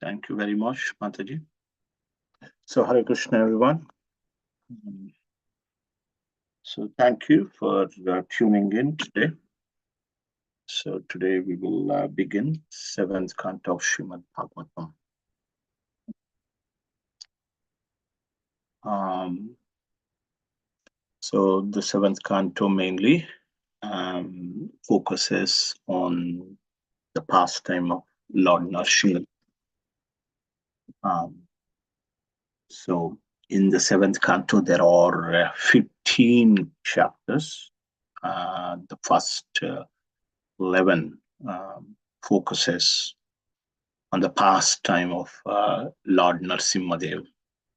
Thank you very much, Mataji. So, Hare Krishna, everyone. So, thank you for tuning in today. So, today we will begin 7th canto of Srimad Bhagavatam. So, the 7th canto mainly focuses on the pastime of Lord Narasimha. So, in the 7th canto, there are 15 chapters. The first 11 focuses on the pastime of Lord Narasimhadev,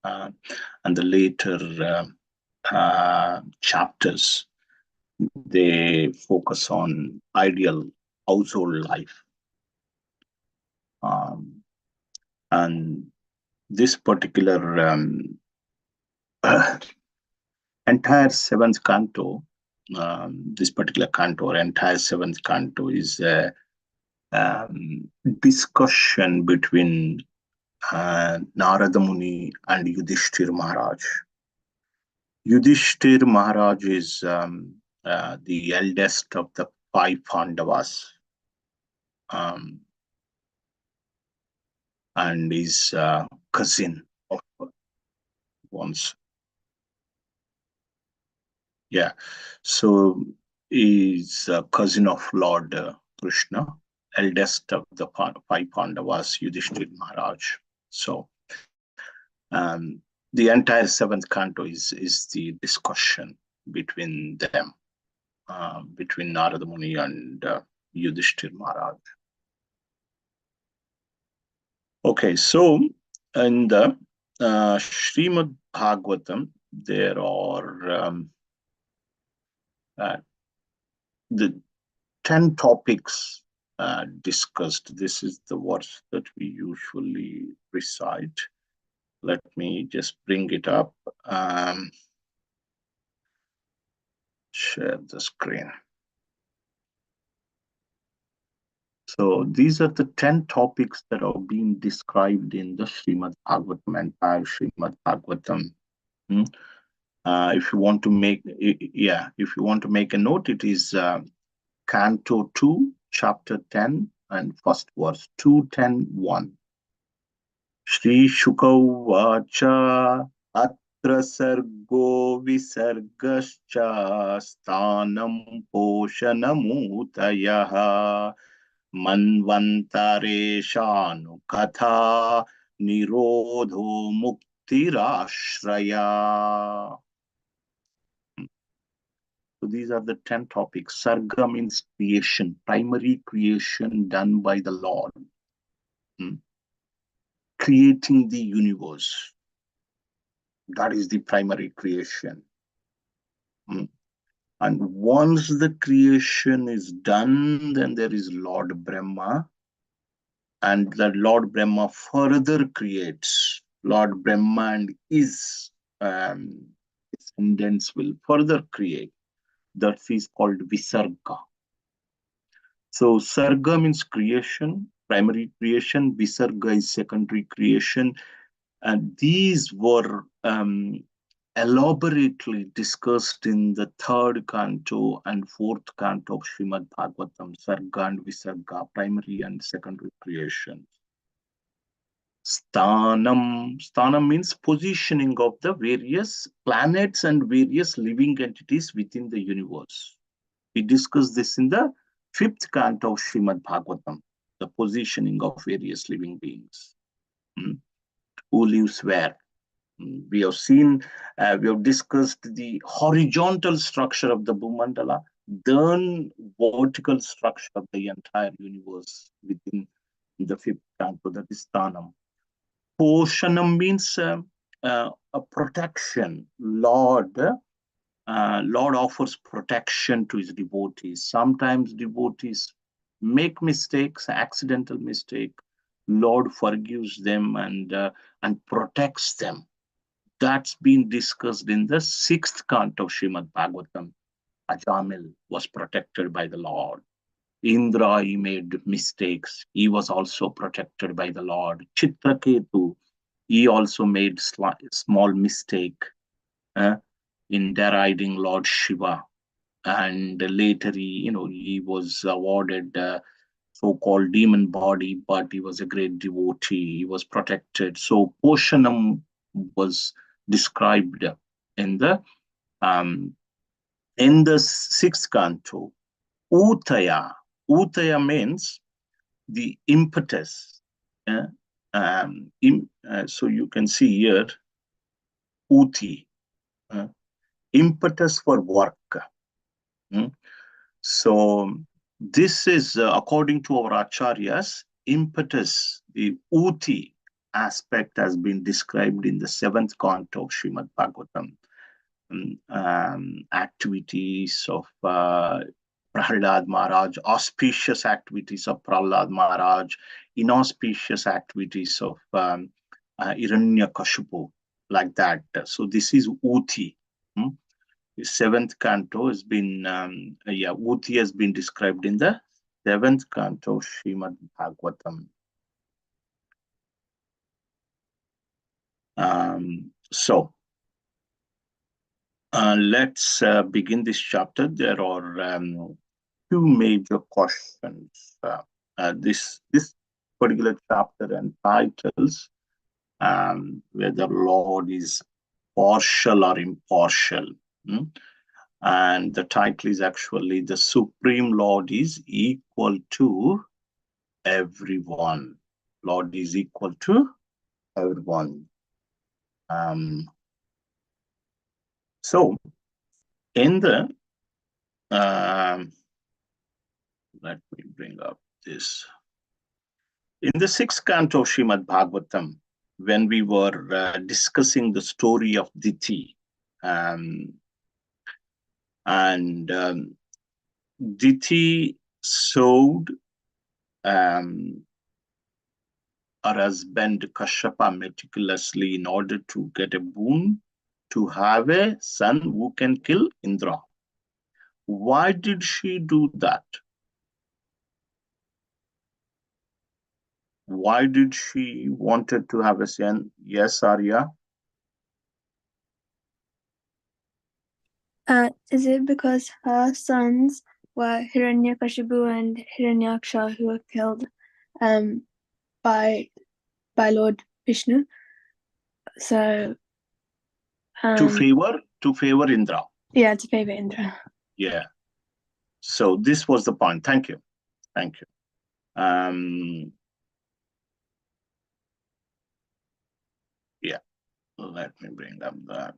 and the later chapters, they focus on ideal household life. And this particular entire 7th canto, this particular canto or entire 7th canto is a discussion between Narada Muni and Yudhishthir Maharaj. Yudhishthir Maharaj is the eldest of the 5 Pandavas, and is cousin of once. Yeah, so he's a cousin of Lord Krishna, eldest of the 5 Pandavas, Yudhishthir Maharaj. So the entire 7th canto is the discussion between them, between Narada Muni and Yudhishthir Maharaj. Okay, so in the Srimad Bhagavatam, there are the 10 topics discussed. This is the verse that we usually recite. Let me just bring it up. Share the screen. So these are the 10 topics that are being described in the Srimad Bhagavatam, entire Srimad Bhagavatam. If you want to make, if you want to make a note, it is Canto 2, Chapter 10, and first verse, 2:10:1. Shri Shuka Vacha Atra Sargo Visargascha Sthanam Poshanamutayaha Manvantareshanu Katha Nirodho Muktirashraya. So these are the 10 topics. Sarga means creation, primary creation done by the Lord. Creating the universe. That is the primary creation. And once the creation is done, then there is Lord Brahma. And the Lord Brahma further creates. Lord Brahma and his descendants will further create. That is called Visarga. So Sarga means creation, primary creation. Visarga is secondary creation. And these were elaborately discussed in the 3rd canto and 4th canto of Srimad Bhagavatam, Sarga and Visarga, primary and secondary creation. Sthanam means positioning of the various planets and various living entities within the universe. We discussed this in the 5th canto of Srimad Bhagavatam, the positioning of various living beings. Who lives where? We have seen, we have discussed the horizontal structure of the Bhumandala, then vertical structure of the entire universe within the 5th canto, that is Sthanam. Poshanam means a protection. Lord offers protection to his devotees. Sometimes devotees make mistakes, accidental mistake. Lord forgives them and protects them. That's been discussed in the 6th canto of Srimad Bhagavatam. Ajamil was protected by the Lord. Indra, he made mistakes. He was also protected by the Lord. Chitraketu, he also made small mistake uh, in deriding Lord Shiva. And later he was awarded so-called demon body, but he was a great devotee. He was protected. So Poshanam was described in the um, sixth canto. Utaya. Utaya means the impetus. uh, so you can see here, uti, uh, impetus for work. mm. So this is, according to our acharyas, impetus, the uti aspect has been described in the seventh canto of Srimad Bhagavatam. Activities of Prahlad Maharaj, auspicious activities of Prahlad Maharaj, inauspicious activities of Hiranyakashipu, like that. So this is Uti. Hmm? The seventh canto has been, Uti has been described in the seventh canto of Srimad Bhagavatam. So let's begin this chapter. There are two major questions. This particular chapter and titles, whether Lord is partial or impartial. Hmm? And the title is actually the Supreme Lord is equal to everyone. Lord is equal to everyone. So in the let me bring up this. In the sixth canto of Srimad Bhagavatam, when we were discussing the story of Diti, and Diti sold her husband Kashyapa meticulously in order to get a boon to have a son who can kill Indra. Why did she do that? Why did she wanted to have a son? Yes, Arya? Is it because her sons were Hiranyakashipu and Hiranyaksha, who were killed by Lord Vishnu? So to favor Indra. Yeah, to favor Indra. Yeah. So this was the point. Thank you. Thank you. Yeah. Let me bring up that.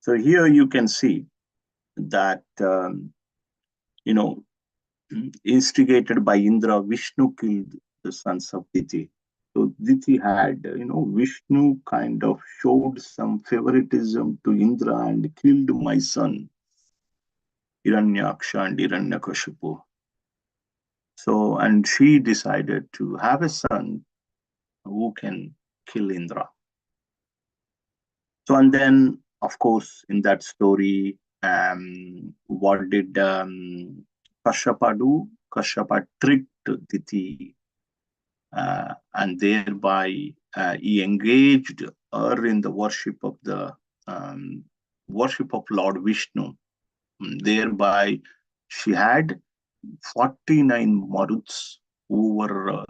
So here you can see that, instigated by Indra, Vishnu killed the sons of Diti. So Diti had, Vishnu kind of showed some favoritism to Indra and killed my son, Hiranyaksha and Hiranyakashipu. So, and she decided to have a son who can kill Indra. So, and then, of course, in that story, what did Kashyapa do? Kashyapa tricked Diti, and thereby he engaged her in the worship of Lord Vishnu. Thereby, she had 49 Maruts who were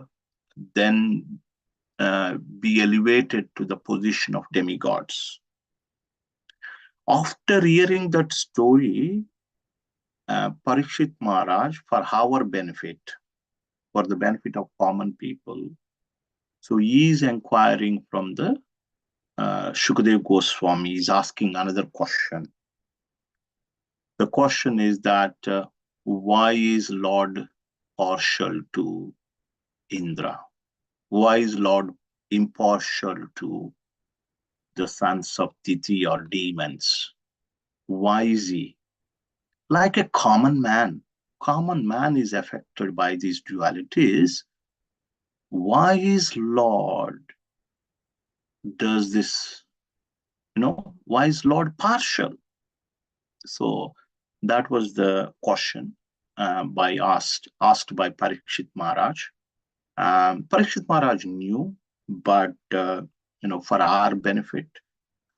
then be elevated to the position of demigods. After hearing that story, Parikshit Maharaj, for our benefit, for the benefit of common people, so he is inquiring from the Shukadev Goswami, is asking another question. The question is that why is Lord partial to Indra? Why is Lord impartial to the sons of Titi or demons? Why is he? Like a common man is affected by these dualities. Why is Lord does this? Why is Lord partial? So that was the question asked by Parikshit Maharaj. Parikshit Maharaj knew, but for our benefit,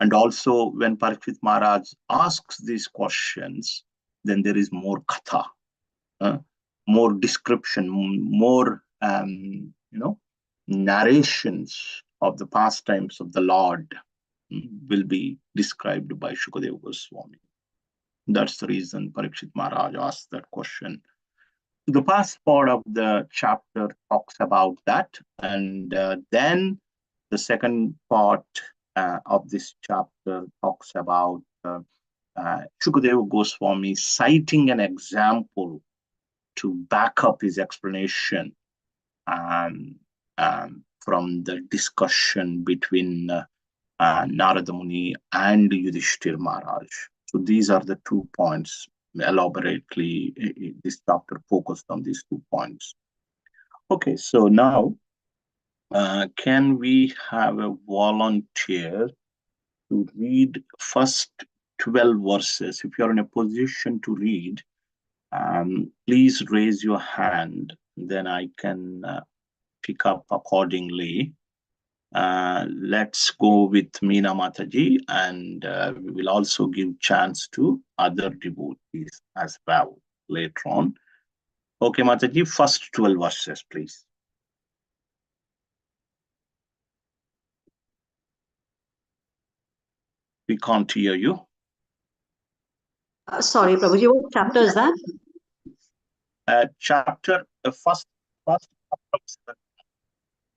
and also when Parikshit Maharaj asks these questions, then there is more katha, more description, more narrations of the pastimes of the Lord will be described by Shukadeva Goswami. That's the reason Parikshit Maharaj asked that question. The first part of the chapter talks about that, and then the second part of this chapter talks about Shukadeva Goswami citing an example to back up his explanation um, from the discussion between Narada Muni and Yudhishthir Maharaj. So these are the 2 points. Elaborately, this chapter focused on these 2 points. Okay, so now can we have a volunteer to read first 12 verses? If you're in a position to read, please raise your hand, then I can pick up accordingly. Let's go with Meena Mataji, and we will also give chance to other devotees as well later on. Okay, Mataji, first 12 verses, please. We can't hear you. Sorry, Prabhuji, what chapter is that? First chapter.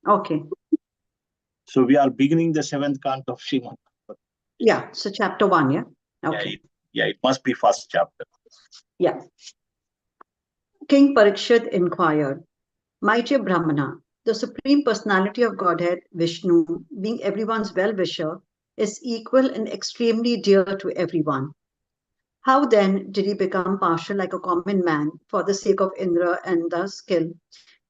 Okay. So we are beginning the 7th canto of Srimad. Yeah, so chapter 1, yeah? Okay. Yeah, it must be first chapter. Yeah. King Parikshit inquired, Mighty Brahmana, the Supreme Personality of Godhead, Vishnu, being everyone's well-wisher, is equal and extremely dear to everyone. How then did he become partial like a common man for the sake of Indra and thus kill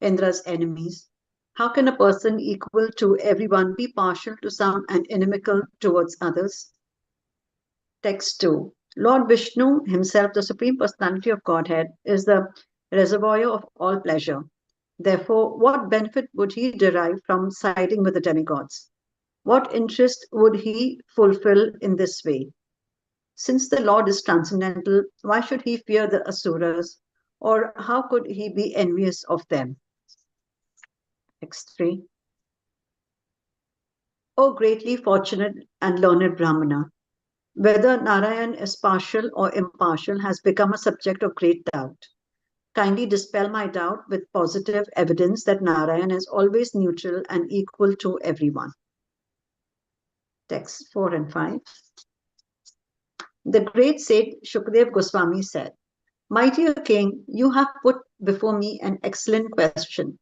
Indra's enemies? How can a person equal to everyone be partial to some and inimical towards others? Text 2. Lord Vishnu, himself the Supreme Personality of Godhead, is the reservoir of all pleasure. Therefore, what benefit would he derive from siding with the demigods? What interest would he fulfill in this way? Since the Lord is transcendental, why should he fear the Asuras, or how could he be envious of them? Text 3. O greatly fortunate and learned Brahmana, whether Narayan is partial or impartial has become a subject of great doubt. Kindly dispel my doubt with positive evidence that Narayan is always neutral and equal to everyone. Text 4 and 5. The great sage Shukdev Goswami said, Mighty King, you have put before me an excellent question.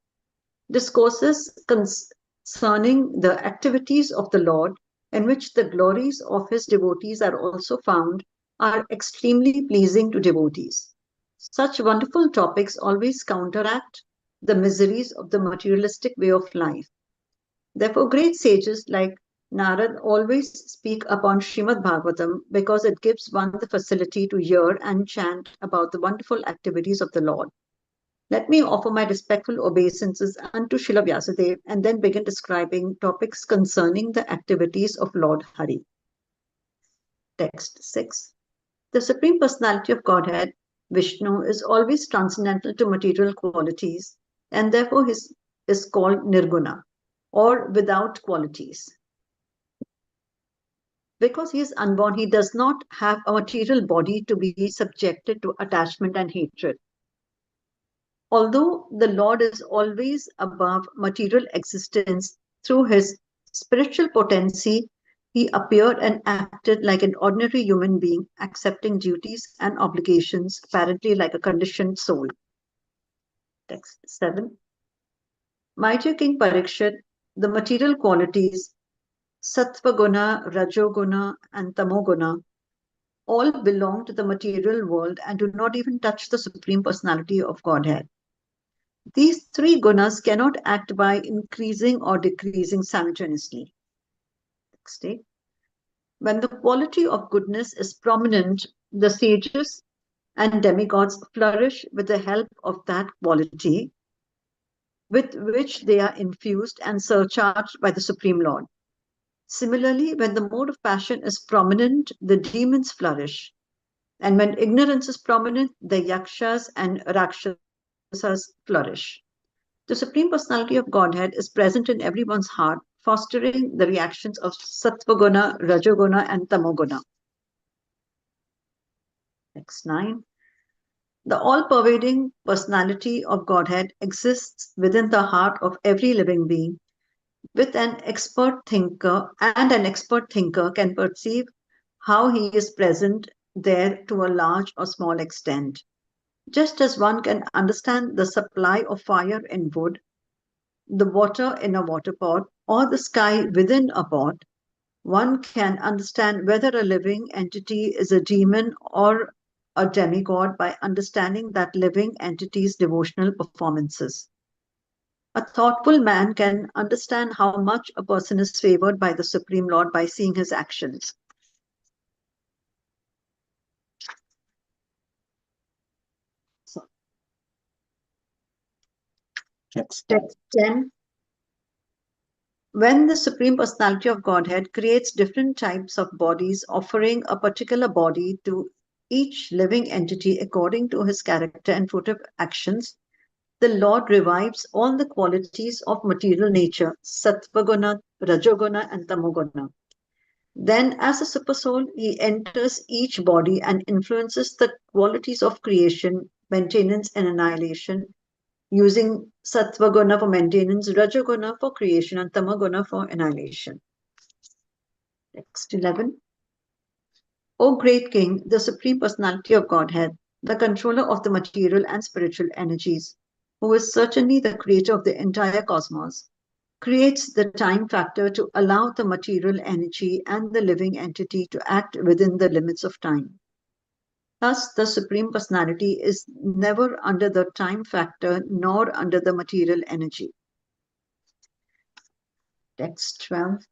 Discourses concerning the activities of the Lord, in which the glories of his devotees are also found, are extremely pleasing to devotees. Such wonderful topics always counteract the miseries of the materialistic way of life. Therefore, great sages like Narad always speak upon Srimad Bhagavatam because it gives one the facility to hear and chant about the wonderful activities of the Lord. Let me offer my respectful obeisances unto Srila Vyasadeva and then begin describing topics concerning the activities of Lord Hari. Text 6. The Supreme Personality of Godhead, Vishnu, is always transcendental to material qualities and therefore is called Nirguna, or without qualities. Because he is unborn, he does not have a material body to be subjected to attachment and hatred. Although the Lord is always above material existence, through his spiritual potency, he appeared and acted like an ordinary human being, accepting duties and obligations, apparently like a conditioned soul. Text 7. Mighty King Parikshit, the material qualities, Sattva Guna, Rajoguna, and Tamoguna, all belong to the material world and do not even touch the Supreme Personality of Godhead. These three gunas cannot act by increasing or decreasing simultaneously. Next day. When the quality of goodness is prominent, the sages and demigods flourish with the help of that quality with which they are infused and surcharged by the Supreme Lord. Similarly, when the mode of passion is prominent, the demons flourish. And when ignorance is prominent, the yakshas and rakshasas flourish. The Supreme Personality of Godhead is present in everyone's heart, fostering the reactions of Sattvaguna, Rajoguna, and Tamoguna. Next 9. The all-pervading personality of Godhead exists within the heart of every living being, with an expert thinker, and an expert thinker can perceive how he is present there to a large or small extent. Just as one can understand the supply of fire in wood, the water in a water pot, or the sky within a pot, one can understand whether a living entity is a demon or a demigod by understanding that living entity's devotional performances. A thoughtful man can understand how much a person is favored by the Supreme Lord by seeing his actions. So, Text text 10. When the Supreme Personality of Godhead creates different types of bodies, offering a particular body to each living entity according to his character and fruitive actions, the Lord revives all the qualities of material nature, Sattvaguna, Rajoguna, and Tamoguna. Then, as a supersoul, he enters each body and influences the qualities of creation, maintenance, and annihilation, using Sattvaguna for maintenance, Rajoguna for creation, and Tamoguna for annihilation. Next 11. O great King, the Supreme Personality of Godhead, the controller of the material and spiritual energies, who is certainly the creator of the entire cosmos, creates the time factor to allow the material energy and the living entity to act within the limits of time. Thus, the Supreme Personality is never under the time factor nor under the material energy. Text 12.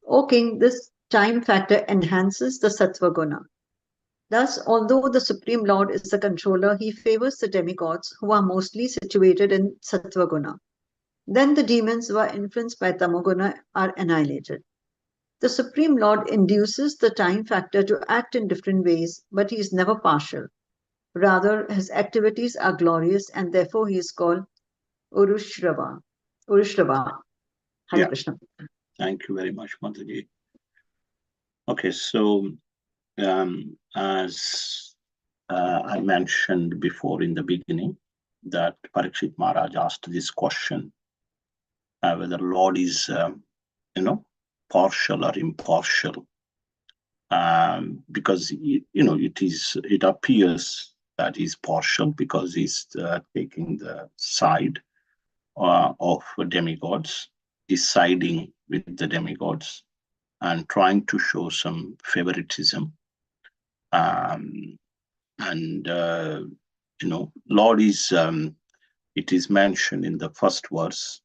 O King, this time factor enhances the Sattva Guna. Thus, although the Supreme Lord is the controller, he favors the demigods who are mostly situated in Sattva Guna. Then the demons who are influenced by Tamoguna are annihilated. The Supreme Lord induces the time factor to act in different ways, but he is never partial. Rather, his activities are glorious and therefore he is called Urushrava. Urushrava. Hare Yeah. Krishna. Thank you very much, Mataji. Okay, so as I mentioned before in the beginning, that Parikshit Maharaj asked this question, whether Lord is, partial or impartial, because it appears that he's partial because he's taking the side of demigods, deciding with the demigods, and trying to show some favoritism. And Lord is, it is mentioned in the first verse.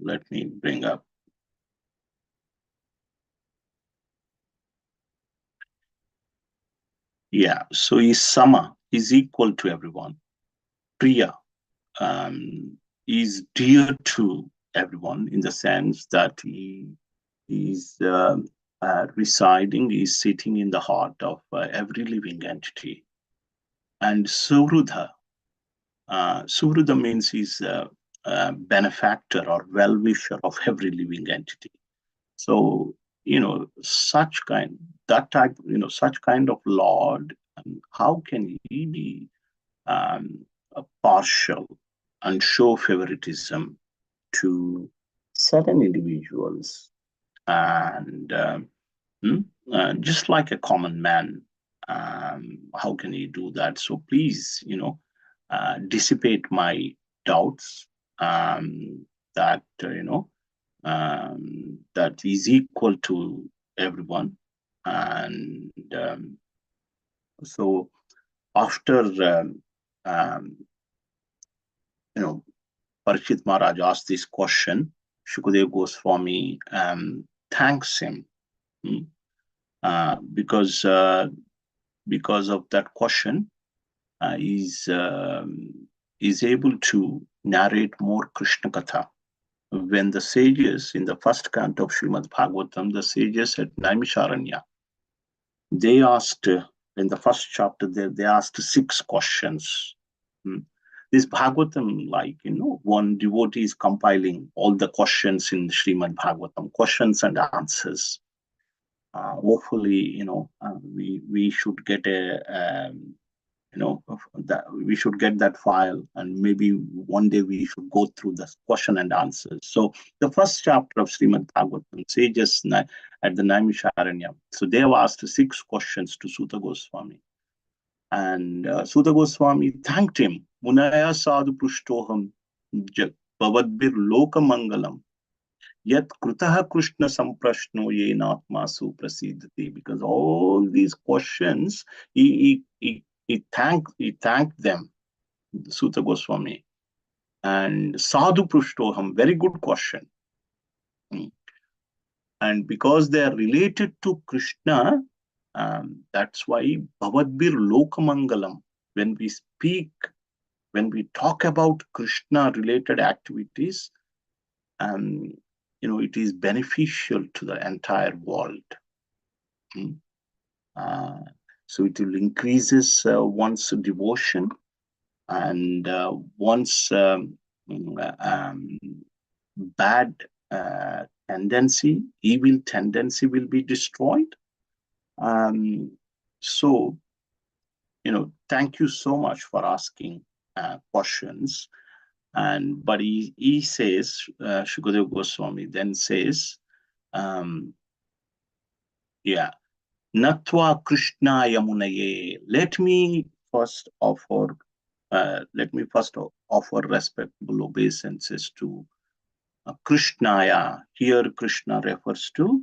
Let me bring up. Yeah, so is Sama, is equal to everyone. Priya is dear to everyone in the sense that he is residing, is sitting in the heart of every living entity. And Suhrudha, Suhrudha means he's a benefactor or well-wisher of every living entity. So, such kind of Lord, how can he be partial and show favoritism to certain individuals? And just like a common man, how can he do that? So please, dissipate my doubts that, that is equal to everyone. And so after, Parikshit Maharaj asked this question, Shukadeva Goswami thanks him because of that question. Is able to narrate more Krishna Katha. When the sages in the first canto of Srimad Bhagavatam, the sages at Naimisharanya, they asked in the first chapter they asked 6 questions. This Bhagavatam, like one devotee is compiling all the questions in Srimad Bhagavatam, questions and answers. Hopefully, we should get that we should get that file, and maybe one day we should go through the question and answers. So the first chapter of Srimad Bhagavatam, sages at the Naimisharanya, so they have asked 6 questions to Suta Goswami, and Suta Goswami thanked him. Munaya sadhu prushtoham bhavadbir lokamangalam yet krutaha krishna samprashno yenatmasu prasidhati. Because all these questions he thanked them, Suta Goswami. And sadhu prushtoham, very good question. And because they are related to Krishna, that's why bhavadbir lokamangalam, when we talk about Krishna related activities, it is beneficial to the entire world. So it will increases one's devotion, and one's bad tendency, evil tendency will be destroyed. So, thank you so much for asking questions. But he says, Shukadeva Goswami then says, Natva Krishna Yamunaye. Let me first offer respectable obeisances to Krishnaya. Here Krishna refers to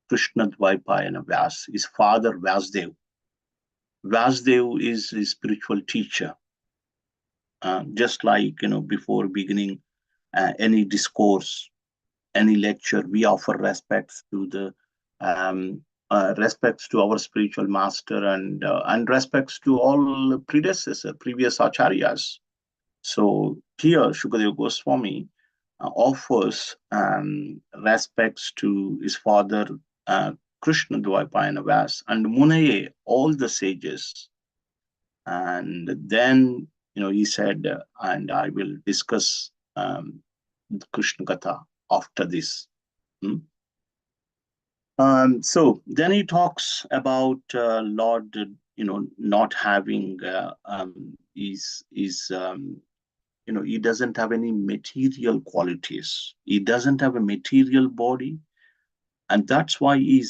Krishna Dvaipayana Vyas, his father Vyasdev. Vyasdev is his spiritual teacher. Just like, before beginning any discourse, any lecture, we offer respects to our spiritual master, and respects to all previous acharyas. So here Shukadeva Goswami offers respects to his father Krishna Dvaipayana Vyas and Munaye, all the sages. And then he said, and I will discuss Krishna Katha after this. So then he talks about Lord, not having he doesn't have any material qualities. He doesn't have a material body, and that's why he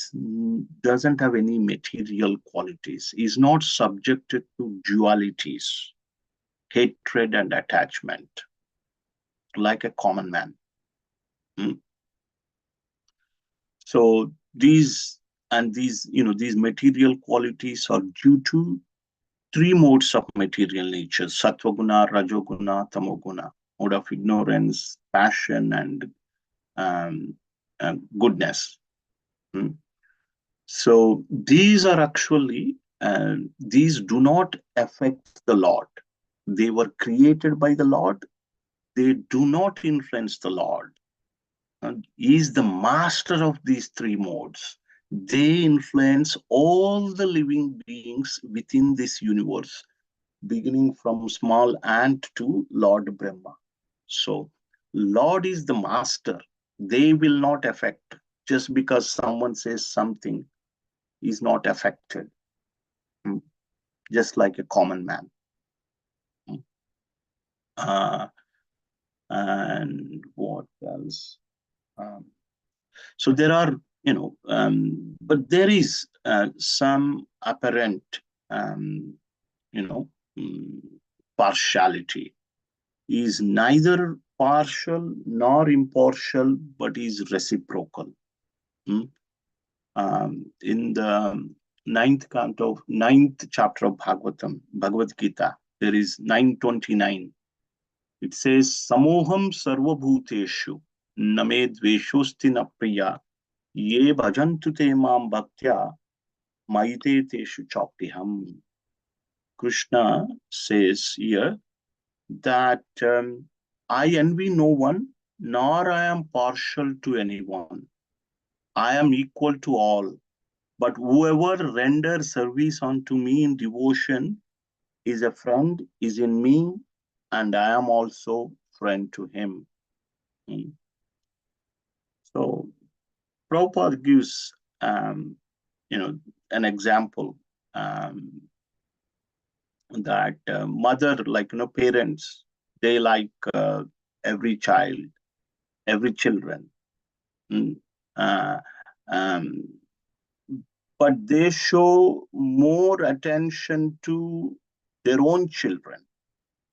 doesn't have any material qualities. He's not subjected to dualities, hatred and attachment, like a common man. So these material qualities are due to 3 modes of material nature: Sattva-guna, Rajoguna, Tamoguna, mode of ignorance, passion, and goodness. So these are actually, these do not affect the Lord. They were created by the Lord. They do not influence the Lord. He is the master of these 3 modes. They influence all the living beings within this universe, beginning from small ant to Lord Brahma. So Lord is the master. They will not affect. Just because someone says something, is not affected. Just like a common man. And what else? So there are, but there is some apparent, partiality. He is neither partial nor impartial, but is reciprocal. In the 9th chapter of Bhagavatam, Bhagavad Gita, there is 9:29. It says, Samoham sarvabhuteshu Name dveshosti na priya. Ye bhajantu te mam bhaktya. Maite teshu choktiham. Krishna says here that I envy no one, nor I am partial to anyone. I am equal to all. But whoever renders service unto me in devotion is a friend, is in me, and I am also friend to him. Mm. So Prabhupada gives, an example that mother, parents, they like every child, every children. Mm. Uh, um, but they show more attention to their own children,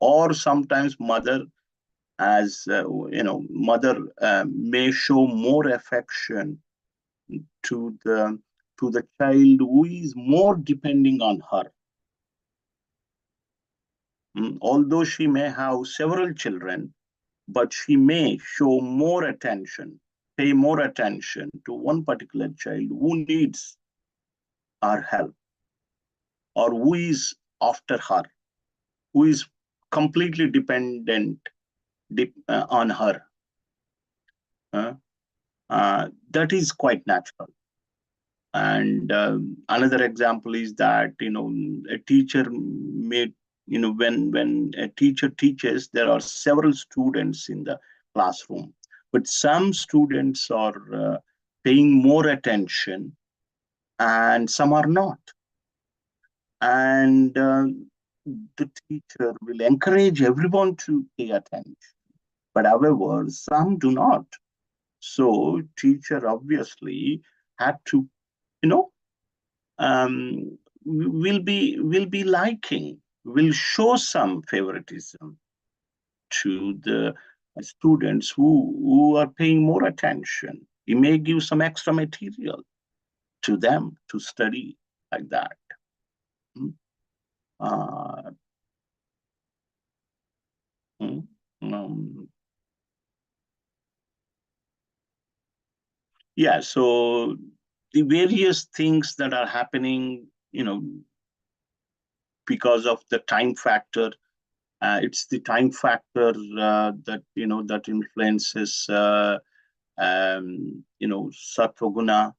or sometimes mother, as mother may show more affection to the child who is more depending on her. Although she may have several children, but she may show more attention, pay more attention to one particular child who needs our help, or who is after her, who is completely dependent on her. That is quite natural. And another example is that a teacher may, when a teacher teaches, there are several students in the classroom, but some students are paying more attention and some are not. And the teacher will encourage everyone to pay attention, but however, some do not. So teacher obviously had to, will be liking, will show some favoritism to the students who are paying more attention. He may give some extra material to them to study like that. Uh, um, yeah, so the various things that are happening, because of the time factor. It's the time factor that influences sattva guna.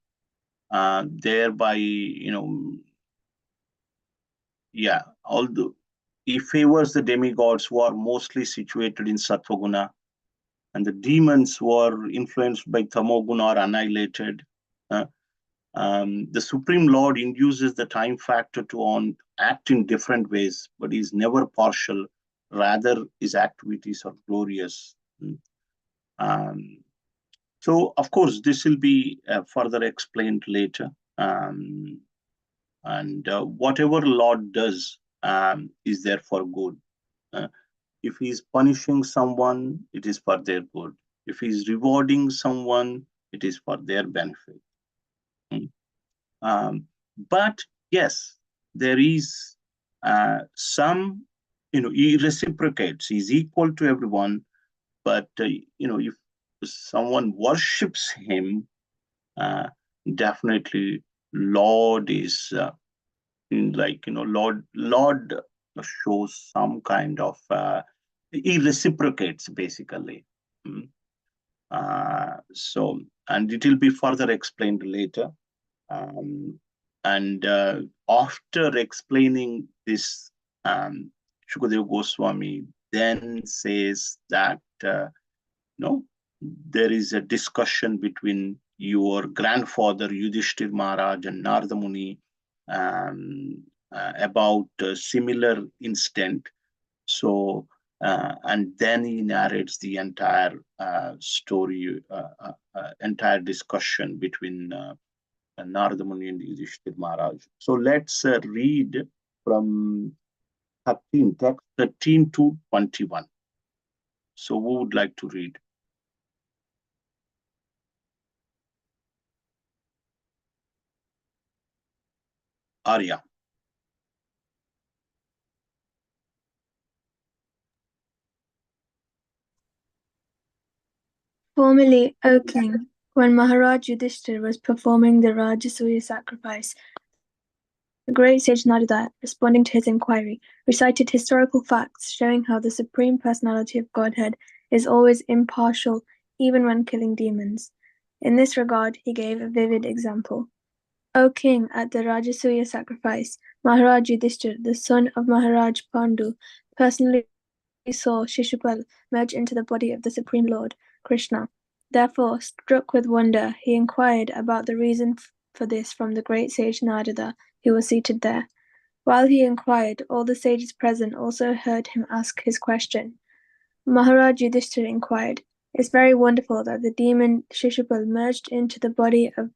Thereby, although he favors the demigods who are mostly situated in sattva guna, and the demons who are influenced by tamoguna are annihilated. The Supreme Lord induces the time factor to act in different ways, but he's never partial. Rather, his activities are glorious. Um, so, of course, this will be further explained later. And whatever Lord does is there for good. If he's punishing someone, it is for their good. If he's rewarding someone, it is for their benefit. But yes, there is some, he reciprocates, he's equal to everyone. But, if someone worships him, definitely Lord is Lord shows some kind of, he reciprocates basically. So, and it will be further explained later. And after explaining this, Shukadeva Goswami then says that there is a discussion between your grandfather Yudhishthir Maharaj and Narada Muni about a similar incident. So, and then he narrates the entire story, entire discussion between Narada Muni and Yudhishthir Maharaj. So let's read from text 13 to 21. So who would like to read? Arya. Formerly, O king, when Maharaj Yudhishthir was performing the Rajasuya sacrifice, the great sage Narada, responding to his inquiry, recited historical facts showing how the Supreme Personality of Godhead is always impartial even when killing demons. In this regard, he gave a vivid example. O king, at the Rajasuya sacrifice, Maharaj Yudhishthir, the son of Maharaj Pandu, personally saw Shishupal merge into the body of the Supreme Lord, Krishna. Therefore, struck with wonder, he inquired about the reason for this from the great sage Narada, who was seated there. While he inquired, all the sages present also heard him ask his question. Maharaj Yudhishthira inquired, "It's very wonderful that the demon Shishupal merged into the body of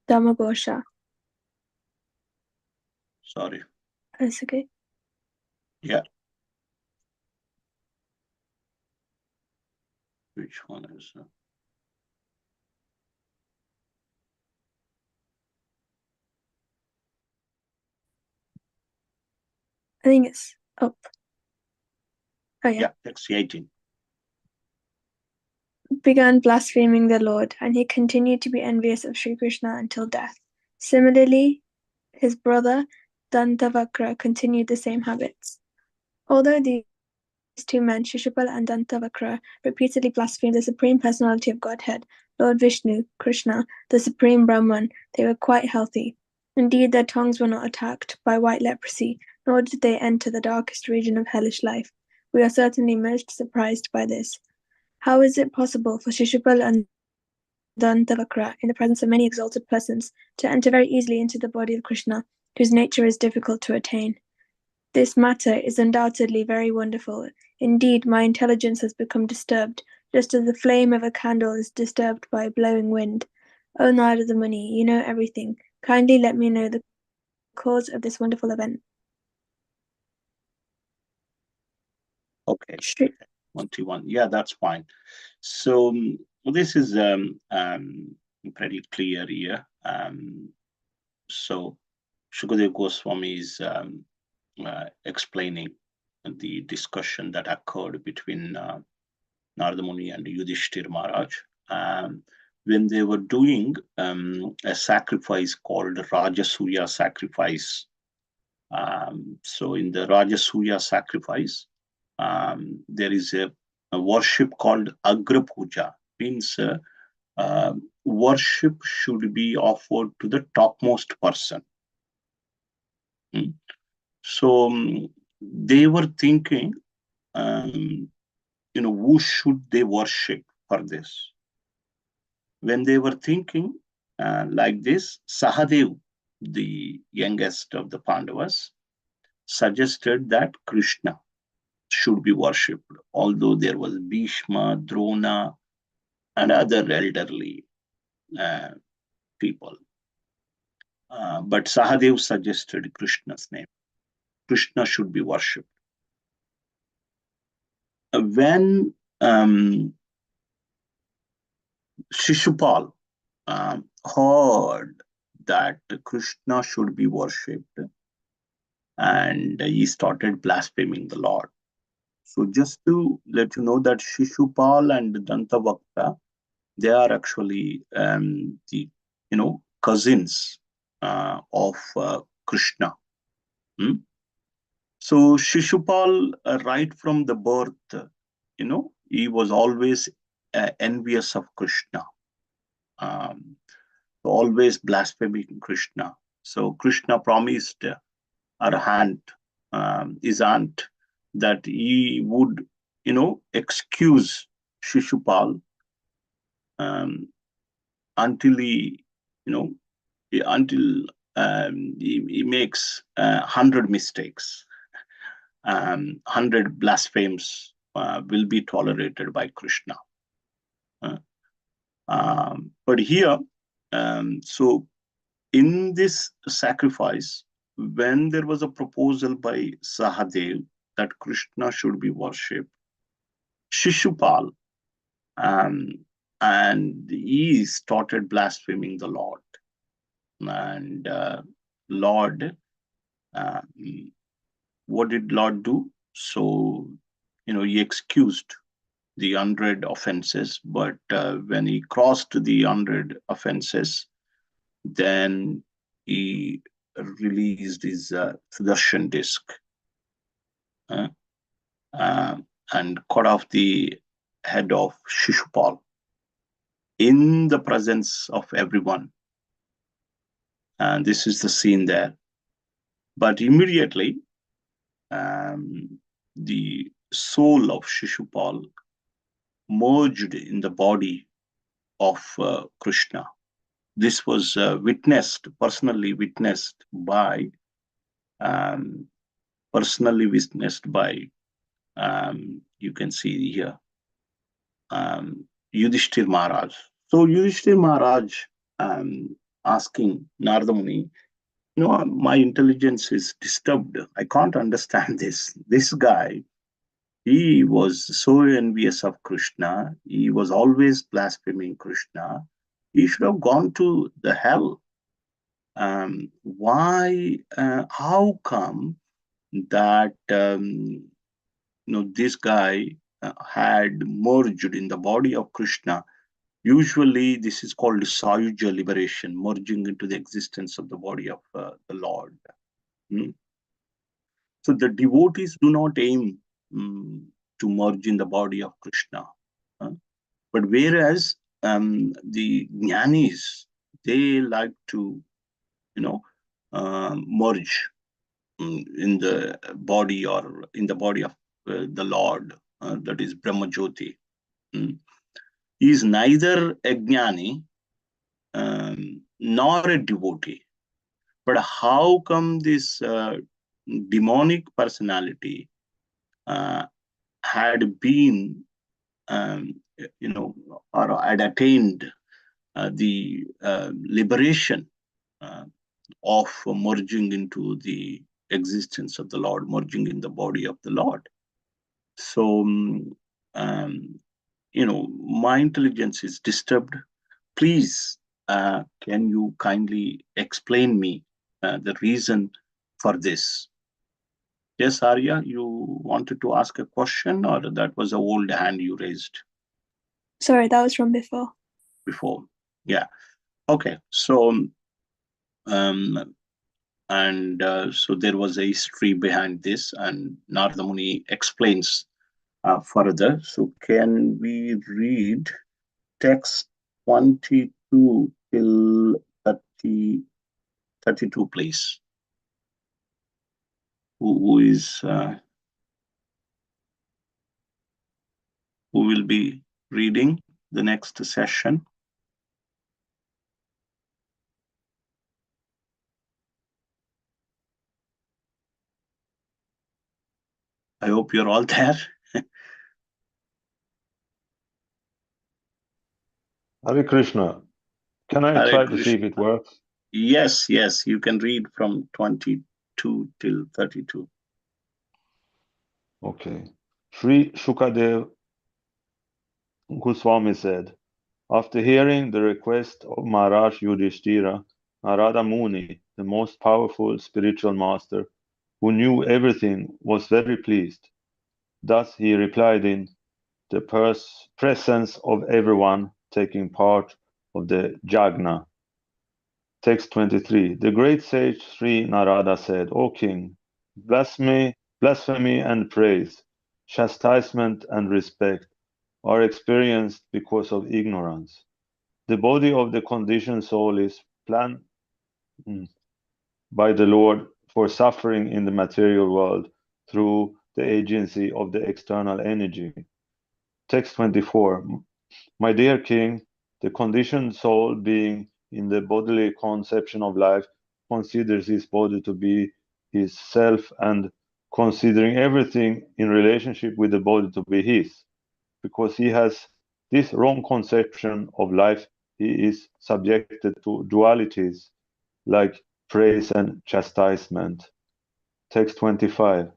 Dhammaghosha." Sorry. That's okay. Yeah. Which one is? I think it's up. Oh yeah. Yeah, text 18. Began blaspheming the Lord, and he continued to be envious of Sri Krishna until death. Similarly, his brother Dantavakra continued the same habits. Although these two men, Shishupal and Dantavakra, repeatedly blasphemed the Supreme Personality of Godhead, Lord Vishnu, Krishna, the Supreme Brahman, they were quite healthy. Indeed, their tongues were not attacked by white leprosy, nor did they enter the darkest region of hellish life. We are certainly most surprised by this. How is it possible for Shishupal and Dantavakra, in the presence of many exalted persons, to enter very easily into the body of Krishna, whose nature is difficult to attain? This matter is undoubtedly very wonderful. Indeed, my intelligence has become disturbed, just as the flame of a candle is disturbed by a blowing wind. O Narada Muni, you know everything. Kindly let me know the cause of this wonderful event. Okay. Shri 21. Yeah, that's fine. So this is pretty clear here. So Shukadeva Goswami is explaining the discussion that occurred between Narada Muni and Yudhishthir Maharaj when they were doing a sacrifice called Rajasuya sacrifice. So in the Rajasuya sacrifice, there is a worship called Agra Puja, means worship should be offered to the topmost person. So they were thinking, who should they worship for this? When they were thinking like this, Sahadev, the youngest of the Pandavas, suggested that Krishna should be worshipped, although there was Bhishma, Drona, and other elderly people. But Sahadev suggested Krishna's name. Krishna should be worshipped. When Shishupal heard that Krishna should be worshipped, and he started blaspheming the Lord. So just to let you know that Shishupal and Dantavakra, they are actually the cousins of Krishna. So Shishupal, right from the birth, he was always envious of Krishna, always blaspheming Krishna. So Krishna promised his aunt, that he would, excuse Shishupal until he makes 100 mistakes. 100 blasphemies will be tolerated by Krishna. But here, so in this sacrifice, when there was a proposal by Sahadev that Krishna should be worshipped, Shishupal, and he started blaspheming the Lord. And Lord, what did Lord do? So, he excused the 100 offenses, but when he crossed the 100 offenses, then he released his Sudarshan disc uh, uh, and cut off the head of Shishupal in the presence of everyone. And this is the scene there. But immediately, the soul of Shishupal merged in the body of Krishna. This was personally witnessed by um, you can see here, Yudhishthir Maharaj. So Yudhishthir Maharaj asking Narada Muni, my intelligence is disturbed. I can't understand this. This guy, he was so envious of Krishna. He was always blaspheming Krishna. He should have gone to the hell. How come that this guy had merged in the body of Krishna? Usually, this is called Sayuja liberation, merging into the existence of the body of the Lord. Hmm. So the devotees do not aim to merge in the body of Krishna. But whereas the jnanis, they like to, merge in the body or in the body of the Lord, that is Brahma Jyoti. He is neither a jnani nor a devotee. But how come this demonic personality had been, or had attained the liberation of merging into the existence of the Lord, merging in the body of the Lord? So, my intelligence is disturbed. Please, can you kindly explain me the reason for this? Yes, Arya, you wanted to ask a question, or that was an old hand you raised? Sorry, that was from before. Before, yeah. Okay, so so there was a history behind this, and Narada Muni explains further. So can we read text 22 till 32, please? Who will be reading the next session? I hope you're all there. Hare Krishna. Can I Hare try to Krishna. see if it works? Yes, you can read from 22 till 32. Okay. Sri Shukadev Goswami said, after hearing the request of Maharaj Yudhishthira, Narada Muni, the most powerful spiritual master, who knew everything, was very pleased. Thus he replied in the presence of everyone taking part of the Jagna. Text 23. The great sage Sri Narada said, O king, blasphemy and praise, chastisement and respect are experienced because of ignorance. The body of the conditioned soul is planned by the Lord for suffering in the material world through the agency of the external energy. Text 24. My dear king, the conditioned soul, being in the bodily conception of life, considers his body to be his self and considering everything in relationship with the body to be his. Because he has this wrong conception of life, he is subjected to dualities like praise and chastisement. Text 25.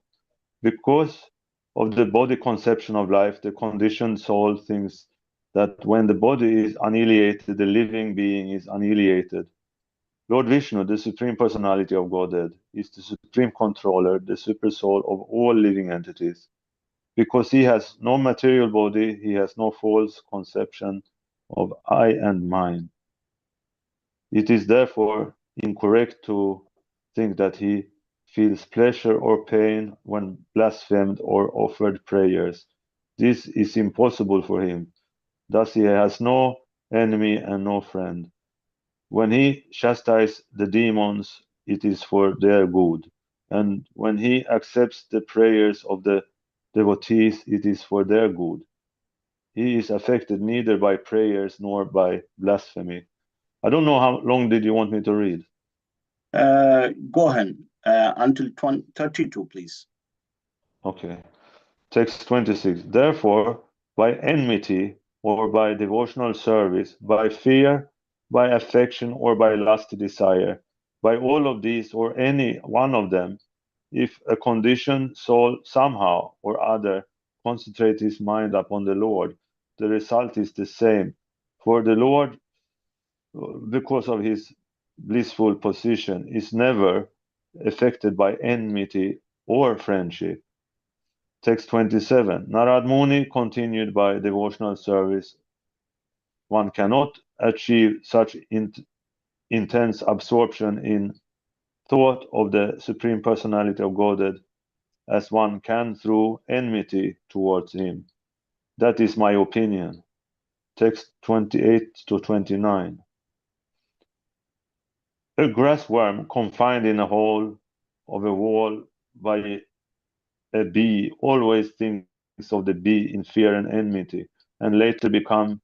Because of the body conception of life, the conditioned soul thinks that when the body is annihilated, the living being is annihilated. Lord Vishnu, the Supreme Personality of Godhead, is the supreme controller, the super soul of all living entities. Because he has no material body, he has no false conception of I and mine. It is therefore incorrect to think that he feels pleasure or pain when blasphemed or offered prayers. This is impossible for him. Thus he has no enemy and no friend. When he chastises the demons, it is for their good. And when he accepts the prayers of the devotees, it is for their good. He is affected neither by prayers nor by blasphemy. I don't know how long did you want me to read? Go ahead until 32, please. Okay. Text 26. Therefore, by enmity or by devotional service, by fear, by affection, or by lusty desire, by all of these or any one of them, if a conditioned soul somehow or other concentrates his mind upon the Lord, the result is the same. For the Lord, because of his blissful position, is never affected by enmity or friendship. Text 27. Narad Muni continued by devotional service. One cannot achieve such intense absorption in thought of the Supreme Personality of Godhead as one can through enmity towards him. That is my opinion. Text 28 to 29. A grassworm confined in a hole of a wall by a bee always thinks of the bee in fear and enmity, and later become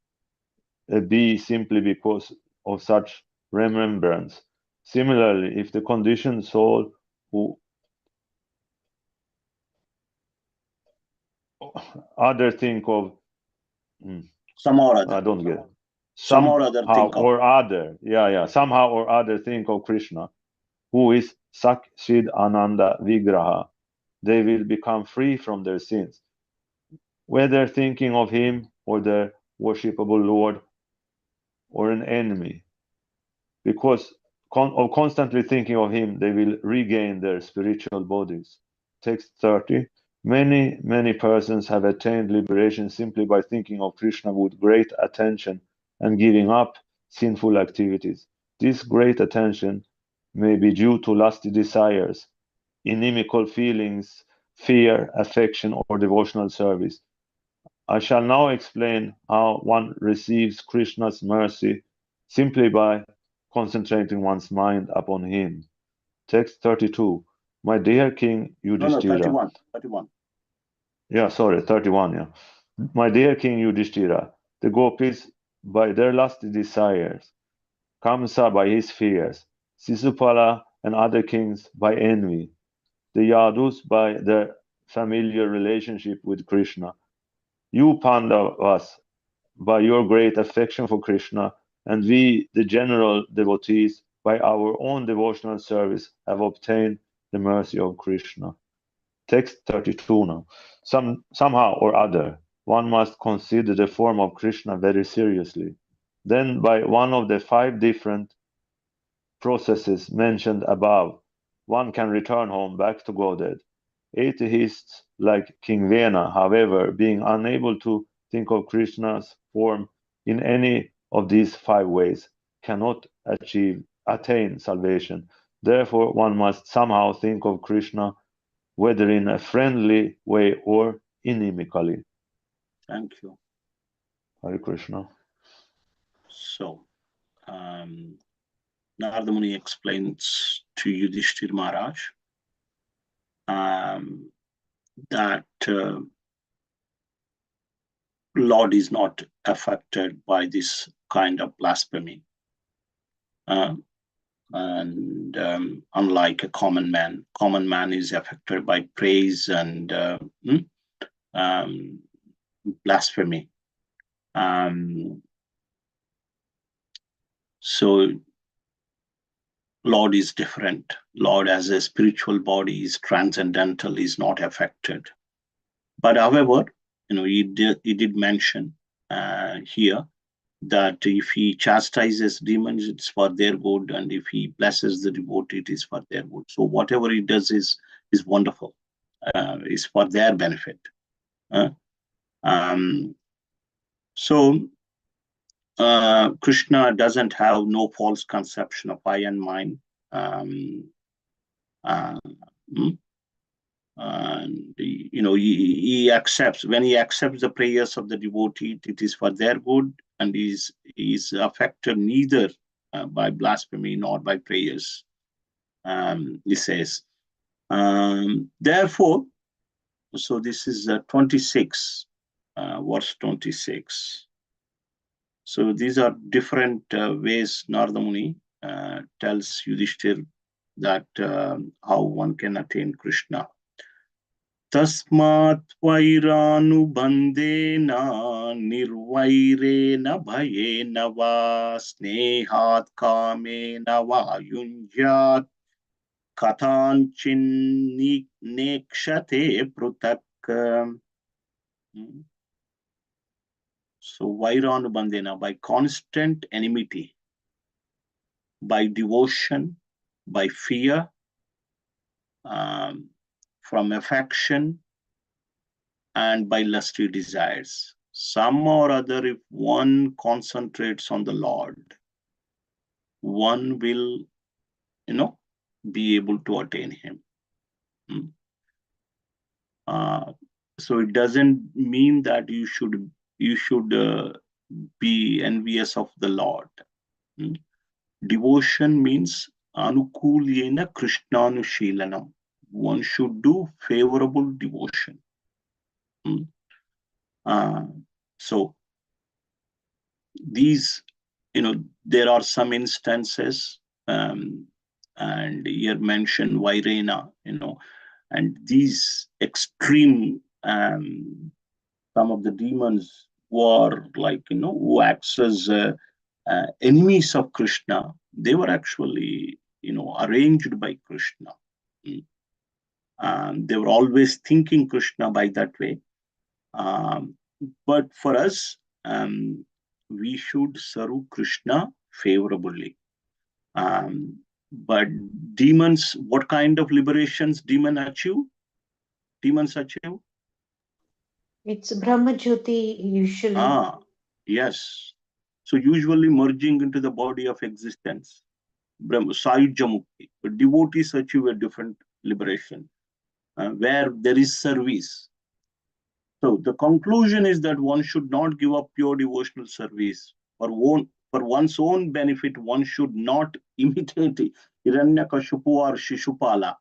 a bee simply because of such remembrance. Similarly, if the conditioned soul who other think of Some or other. I don't get it. Some or other Somehow think of. or other, somehow or other think of Krishna, who is Sakshid Ananda Vigraha, they will become free from their sins. Whether thinking of him or their worshipable Lord or an enemy, because of constantly thinking of him, they will regain their spiritual bodies. Text 30. Many persons have attained liberation simply by thinking of Krishna with great attention and giving up sinful activities. This great attention may be due to lusty desires, inimical feelings, fear, affection, or devotional service. I shall now explain how one receives Krishna's mercy simply by concentrating one's mind upon him. Text 32. My dear King Yudhishthira. 31. Yeah, sorry, 31, yeah. My dear King Yudhishthira, the gopis by their lusty desires, Kamsa by his fears, Sisupala and other kings by envy, the Yadus by their familiar relationship with Krishna, you Pandavas by your great affection for Krishna, and we, the general devotees, by our own devotional service, have obtained the mercy of Krishna. Text 32 now. Somehow or other, one must consider the form of Krishna very seriously. Then, by one of the 5 different processes mentioned above, one can return home back to Godhead. Atheists like King Vena, however, being unable to think of Krishna's form in any of these 5 ways, cannot attain salvation. Therefore, one must somehow think of Krishna, whether in a friendly way or inimically. Thank you. Hare Krishna. So, Narada Muni explains to Yudhishthir Maharaj that Lord is not affected by this kind of blasphemy. And unlike a common man is affected by praise and blasphemy. So Lord is different. Lord as a spiritual body is transcendental, is not affected. But however, he did mention here that if he chastises demons, it's for their good, and if he blesses the devotee, it is for their good. So whatever he does is wonderful, is for their benefit. So Krishna doesn't have no false conception of I and mine. And he accepts, when he accepts the prayers of the devotee, it is for their good, and is affected neither by blasphemy nor by prayers. He says, therefore, so this is 26, verse 26. So these are different ways Narada Muni tells Yudhishthir that how one can attain Krishna. तस्मात् वैरानुबन्धेन निर्वैरेण भयेन वा स्नेहात् कामेन वा युञ्ज्यात् कथञ्चिन्नेक्षते पृथक्. So vairanubandhena, by constant enmity, by devotion, by fear, from affection, and by lusty desires. Some or other, if one concentrates on the Lord, one will, be able to attain him. So it doesn't mean that you should be envious of the Lord. Devotion means anukulyena krishnanushilanam. One should do favorable devotion. So these, there are some instances, and here mentioned Vairena, and these extreme, some of the demons who are like, who acts as enemies of Krishna, they were actually, arranged by Krishna. They were always thinking Krishna by that way. But for us, we should serve Krishna favorably. But demons, what kind of liberations demons achieve? It's Brahma Jyoti usually. Yes. So usually merging into the body of existence, Sayujya Mukti. But devotees achieve a different liberation, where there is service. So the conclusion is that one should not give up pure devotional service. For one's own benefit, one should not imitate Hiranyakashipu or Shishupala.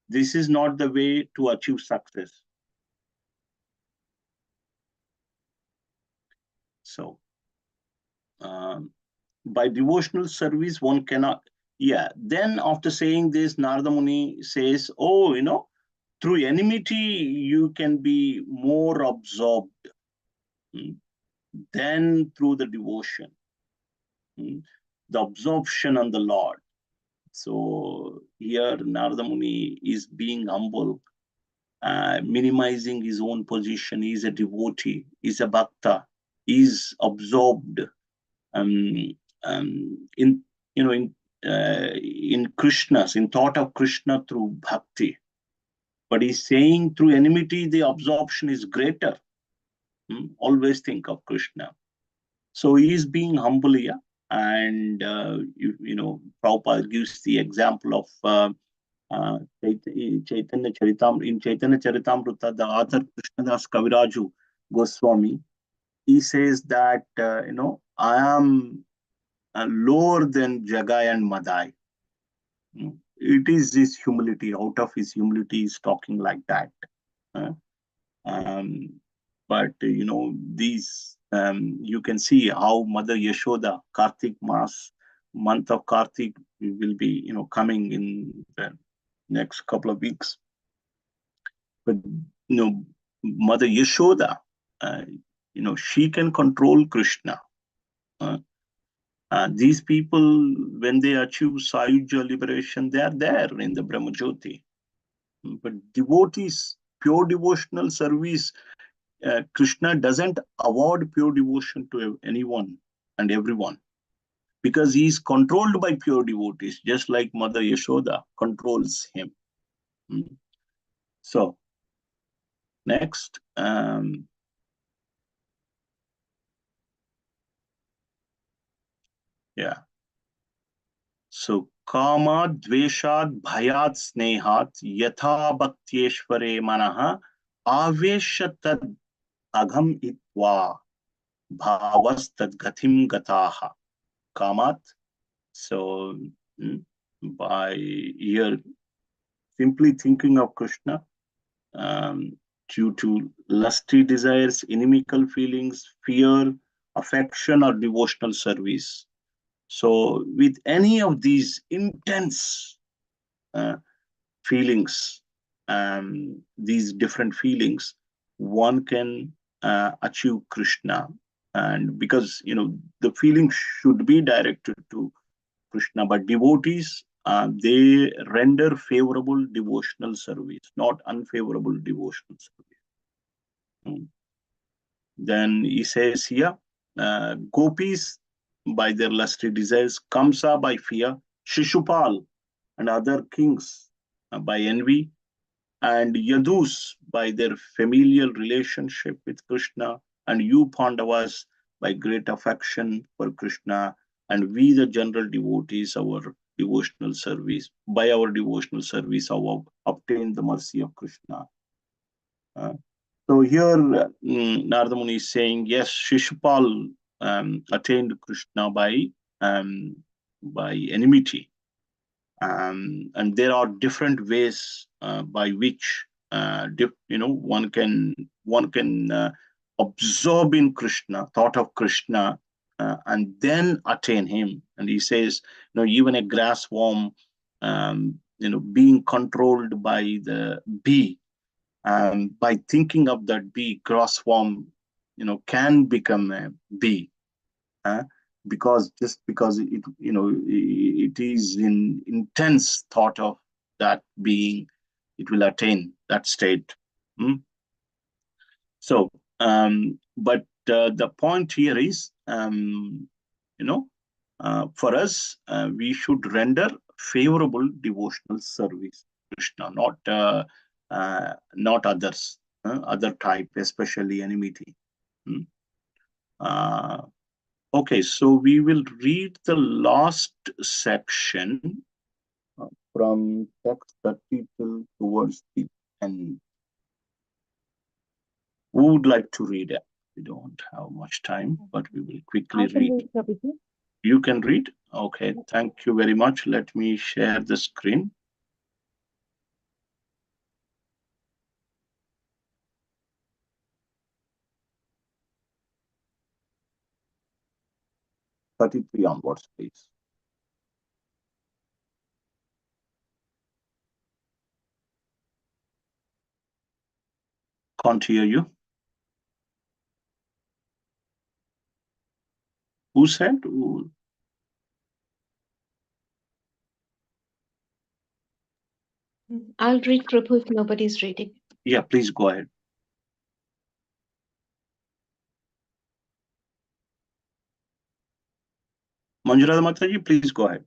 This is not the way to achieve success. So, by devotional service, one cannot. Yeah. Then after saying this, Narada Muni says, through enmity, you can be more absorbed than through the devotion. The absorption on the Lord. So here Narada Muni is being humble, minimizing his own position. He is a devotee, he is a bhakta, he is absorbed in Krishna's, in thought of Krishna through bhakti. But he's saying through enmity, the absorption is greater. Always think of Krishna. So he is being humble here. And, Prabhupada gives the example of Chaitanya Charitamrita, the author Krishnadas Kaviraju Goswami. He says that, I am lower than Jagai and Madai. It is his humility. Out of his humility, he's talking like that. But these, you can see how Mother Yashoda, Kartik Mas, month of Kartik will be, coming in the next couple of weeks. But Mother Yashoda, she can control Krishna. These people, when they achieve Sayujya liberation, they are there in the Brahma Jyoti. But devotees, pure devotional service, Krishna doesn't award pure devotion to anyone and everyone, because he is controlled by pure devotees, just like Mother Yashoda controls him. So, Next, yeah. So, kama dveshad bhayat snehat yatha bhaktyeshvare manaha aveshatad agham itva bhavastad gathim gataha. Kamat. So, by here, simply thinking of Krishna, due to lusty desires, inimical feelings, fear, affection, or devotional service. So, with any of these intense feelings, these different feelings, one can achieve Krishna. And because, the feeling should be directed to Krishna, but devotees, they render favorable devotional service, not unfavorable devotional service. Then he says here, gopis by their lusty desires, Kamsa by fear, Shishupal and other kings by envy, and Yadus by their familial relationship with Krishna, and you Pandavas by great affection for Krishna, and we the general devotees, our devotional service, by our devotional service, have obtained the mercy of Krishna. So here, Narada Muni is saying, yes, Shishupal attained Krishna by enmity, and there are different ways by which one can absorb in Krishna, thought of Krishna, and then attain him. And he says, even a grass worm, being controlled by the bee. By thinking of that bee, grassworm, can become a bee, because it is in intense thought of that being, it will attain that state. So, but the point here is, for us, we should render favorable devotional service to Krishna, not others, other type, especially enmity. Okay, so we will read the last section from text 30 till towards the end. Who would like to read it? We don't have much time, but we will quickly read. You can read? Okay, thank you very much. Let me share the screen. '33 onwards, please. Can't hear you. Who said? I'll read, Prabhu, if nobody's reading. Yeah, please go ahead. Manjurada Mataji, please go ahead.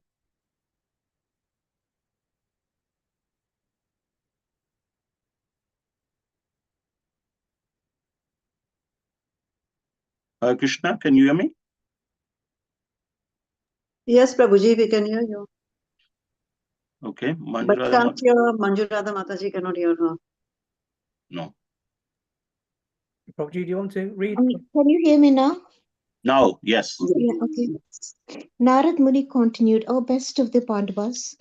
Krishna, can you hear me? Yes, Prabhuji, we can hear you. Okay, But can't hear Manjurada Mataji, cannot hear her. No. Prabhuji, do you want to read? Can you hear me now? Now, yes. Yeah, okay. Narad Muni continued, O best of the Pandavas,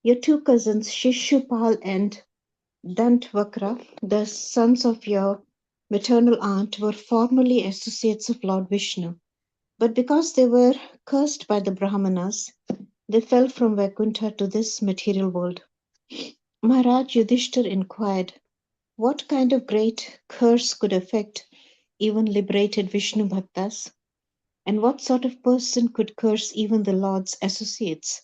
your two cousins, Shishupal and Dantvakra, the sons of your maternal aunt, were formerly associates of Lord Vishnu. But because they were cursed by the Brahmanas, they fell from Vaikuntha to this material world. Maharaj Yudhishthir inquired, what kind of great curse could affect even liberated Vishnu Bhaktas? And what sort of person could curse even the Lord's associates?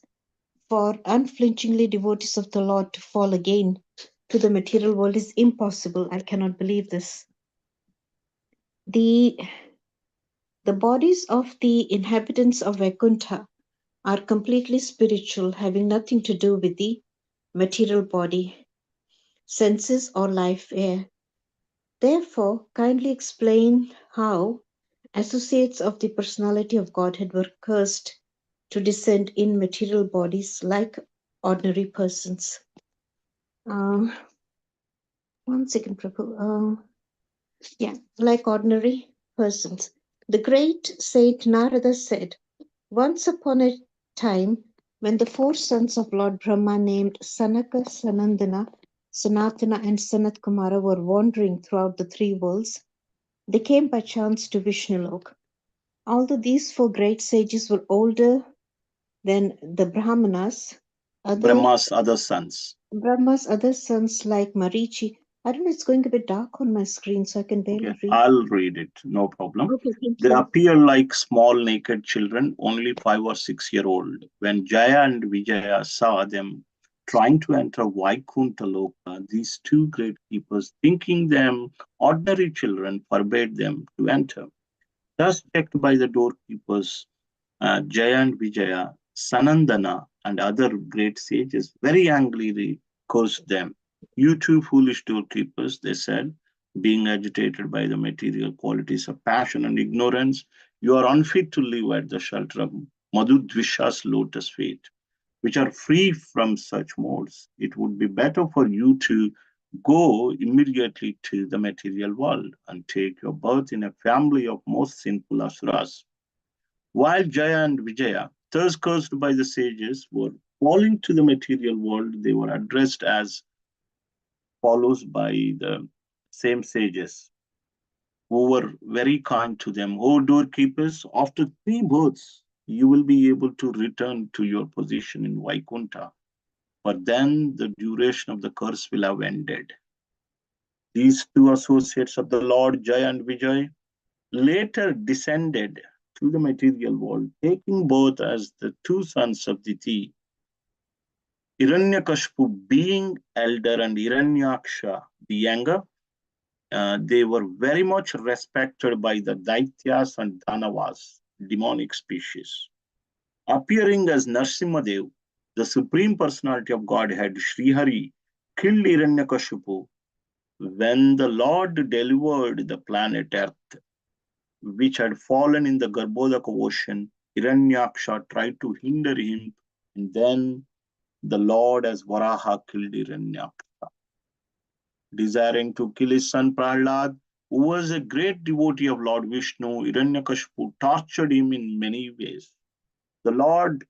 For unflinchingly devotees of the Lord to fall again to the material world is impossible. I cannot believe this. The bodies of the inhabitants of Vaikuntha are completely spiritual, having nothing to do with the material body, senses, or life air. Therefore, kindly explain how associates of the personality of Godhead were cursed to descend in material bodies like ordinary persons. One second, Prabhu. Yeah, like ordinary persons. The great Saint Narada said, once upon a time, when the four sons of Lord Brahma named Sanaka, Sanandana, Sanatana, and Sanat Kumara were wandering throughout the three worlds, they came by chance to Vishnulok. Although these four great sages were older than the Brahmanas, Brahma's other sons. Brahma's other sons like Marichi. I don't know, it's going a bit dark on my screen, so I can barely Okay, read. I'll read it, no problem. Okay, thank They you. appear like small naked children, only 5 or 6 year old. When Jaya and Vijaya saw them trying to enter Vaikuntha Loka, these two great keepers, thinking them ordinary children, forbade them to enter. Thus checked by the doorkeepers, Jaya and Vijaya, Sanandana, and other great sages very angrily cursed them. You two foolish doorkeepers, they said, being agitated by the material qualities of passion and ignorance, you are unfit to live at the shelter of Madhudvisha's lotus feet, which are free from such modes. It would be better for you to go immediately to the material world and take your birth in a family of most sinful asuras. While Jaya and Vijaya, thus cursed by the sages, were falling to the material world, they were addressed as follows by the same sages, who were very kind to them. O doorkeepers, after 3 births, you will be able to return to your position in Vaikuntha, for then the duration of the curse will have ended. These two associates of the Lord, Jaya and Vijay, later descended to the material world, taking birth as the two sons of Diti, Hiranyakashipu being elder and Hiranyaksha the younger. They were very much respected by the Daityas and Danavas, demonic species. Appearing as Narsimhadev, the Supreme Personality of Godhead, Srihari, killed Hiranyakashipu when the Lord delivered the planet Earth, which had fallen in the Garbhodaka ocean. Hiranyaksha tried to hinder him, and then the Lord as Varaha killed Hiranyaksha. Desiring to kill his son Prahlad, who was a great devotee of Lord Vishnu, Hiranyakashipu tortured him in many ways. The Lord,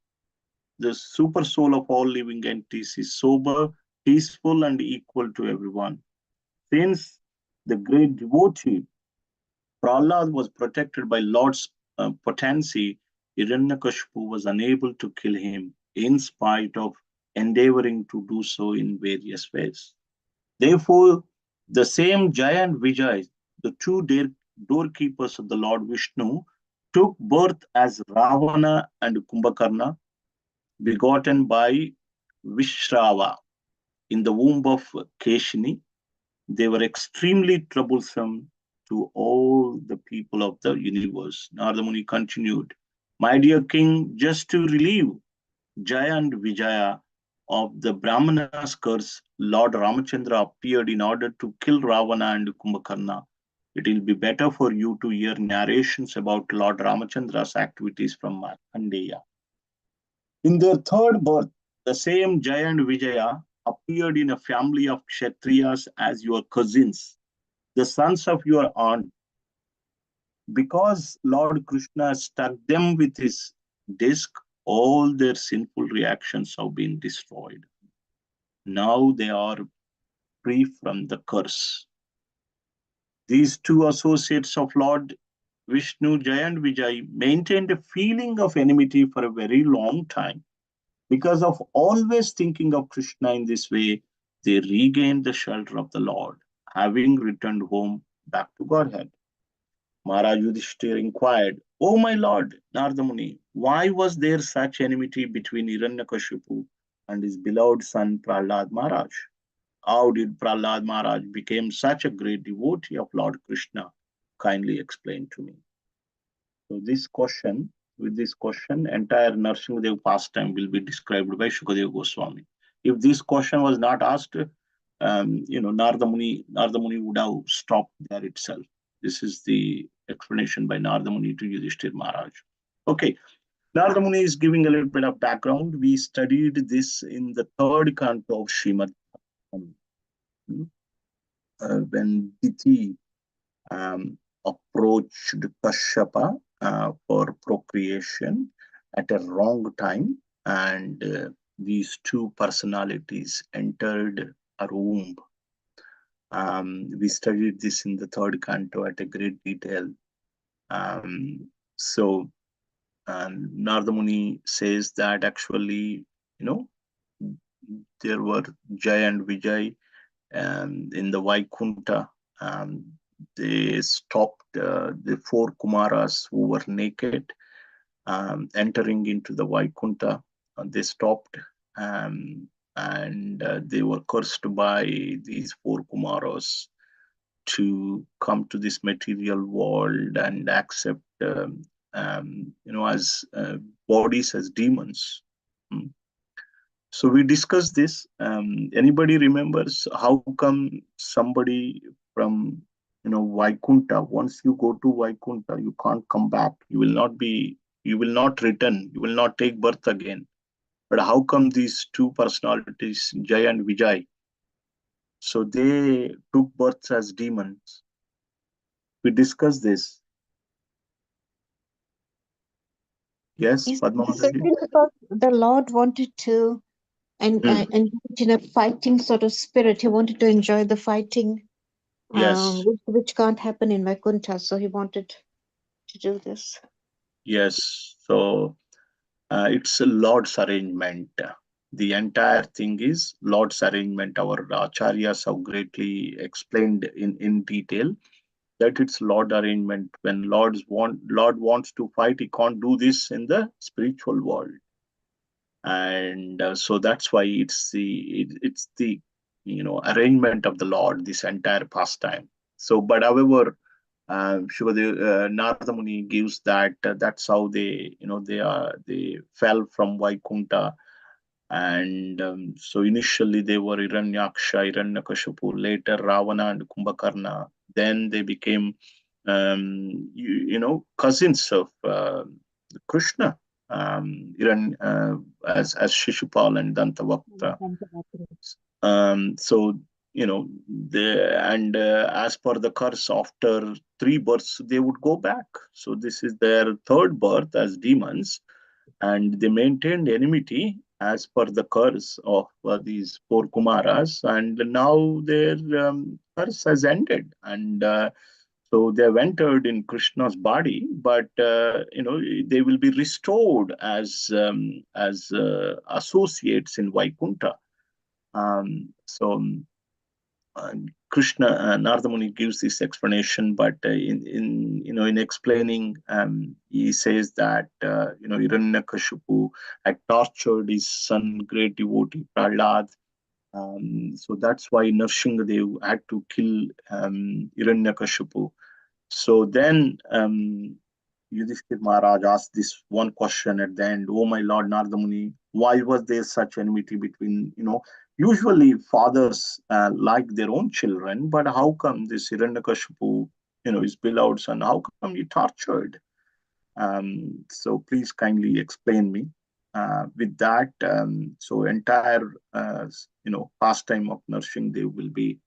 the super soul of all living entities, is sober, peaceful, and equal to everyone. Since the great devotee Prahlad was protected by Lord's potency, Hiranyakashipu was unable to kill him in spite of endeavoring to do so in various ways. Therefore, the same Jaya and Vijay, the two doorkeepers of the Lord Vishnu, took birth as Ravana and Kumbhakarna, begotten by Vishrava in the womb of Keshini. They were extremely troublesome to all the people of the universe. Narada Muni continued, my dear king, just to relieve Jaya and Vijaya of the Brahmana's curse, Lord Ramachandra appeared in order to kill Ravana and Kumbhakarna. It will be better for you to hear narrations about Lord Ramachandra's activities from Markandeya. In their third birth, the same Jaya and Vijaya appeared in a family of Kshatriyas as your cousins, the sons of your aunt. Because Lord Krishna struck them with his disc, all their sinful reactions have been destroyed. Now they are free from the curse. These two associates of Lord Vishnu, Jaya and Vijay, maintained a feeling of enmity for a very long time. Because of always thinking of Krishna in this way, they regained the shelter of the Lord, having returned home back to Godhead. Maharaj Yudhishthir inquired, O my lord, Narada Muni, why was there such enmity between Hiranyakashipu and his beloved son Prahlad Maharaj? How did Prahlad Maharaj become such a great devotee of Lord Krishna? Kindly explain to me. So with this question, entire Narsingadev pastime will be described by Shukadev Goswami. If this question was not asked, Narada Muni would have stopped there itself. This is the explanation by Narada Muni to Yudhishthir Maharaj. Okay, Narada Muni is giving a little bit of background. We studied this in the third canto of Srimad Bhagavatam, when Diti approached Kashyapa for procreation at a wrong time, and these two personalities entered a room. We studied this in the third canto at a great detail. So Narada Muni says that actually, there were Jay and Vijay in the Vaikunta. They stopped the four Kumaras who were naked entering into the Vaikunta. They stopped, and they were cursed by these four Kumaras to come to this material world and accept, as bodies as demons. So we discussed this. Anybody remembers how come somebody from Vaikunta, once you go to Vaikunta, you can't come back. You will not return. You will not take birth again. But how come these two personalities, Jay and Vijay, so they took birth as demons? We discussed this. Yes, Padma Mataji? Because the Lord wanted to engage in a fighting sort of spirit. He wanted to enjoy the fighting, Yes. which can't happen in Vaikuntha. So he wanted to do this. Yes. So it's a Lord's arrangement. The entire thing is Lord's arrangement. Our acharyas have greatly explained in detail that it's Lord arrangement. When Lord wants to fight, he can't do this in the spiritual world. And so that's why it's the arrangement of the Lord, this entire pastime. So, but however, Narada Muni gives that that's how they they fell from Vaikunta, and so initially they were Hiranyaksha, Hiranyakashipu, later Ravana and Kumbhakarna. Then they became cousins of Krishna, as Shishupal and Dantavakta. So as per the curse, after 3 births they would go back. So this is their third birth as demons, and they maintained enmity as per the curse of these 4 Kumaras, and now their curse has ended, and so they have entered in Krishna's body, but they will be restored as associates in Vaikunta. So Krishna, Narada Muni gives this explanation, but in explaining, he says that Hiranyakashipu had tortured his son, great devotee Prahlad. So that's why Narsinghadev had to kill Hiranyakashipu. So then Yudhishthir Maharaj asked this one question at the end: "Oh my Lord Narada Muni, why was there such enmity between, usually fathers like their own children, but how come this Hiranyakashipu, his beloved son, how come he tortured? So please kindly explain me." With that, so entire, pastime of Narsinghadev will be